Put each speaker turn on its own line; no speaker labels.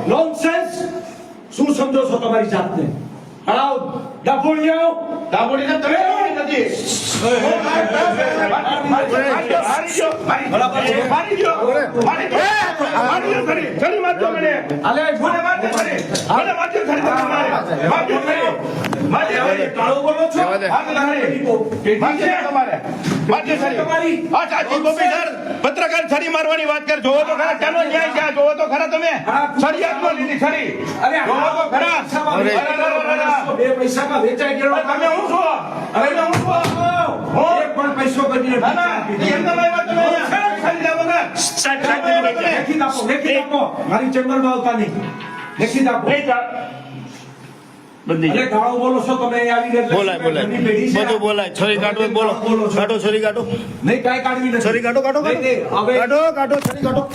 nonsense શું સમજો છો તમારી જાતને આવ ડાબોળિયો ડાબોળીને તમે નથી
પત્રકાર છરી મારવાની વાત કર જોવો તો ખરા ચાલો ન્યાય ક્યાં જોવો તો ખરા તમે છરી હાથમાં લીધી છરી જોવો તો ખરા
બે પૈસામાં વેચાઈ ગયો
તમે હું છો હવે હું છો
એક પણ પૈસો કરીને
એમ તમે છરી લાવો
લેખિત આપો મારી ચેમ્બરમાં આવતા નહીં લેખિત આપો અરે ગાળો બોલો છો તમે આવીને
બોલાય બધું બોલાય છરી કાઢો બોલો કાઢો છરી કાઢો
નહીં કાઈ કાઢવી નથી
છરી કાઢો છરી કાઢો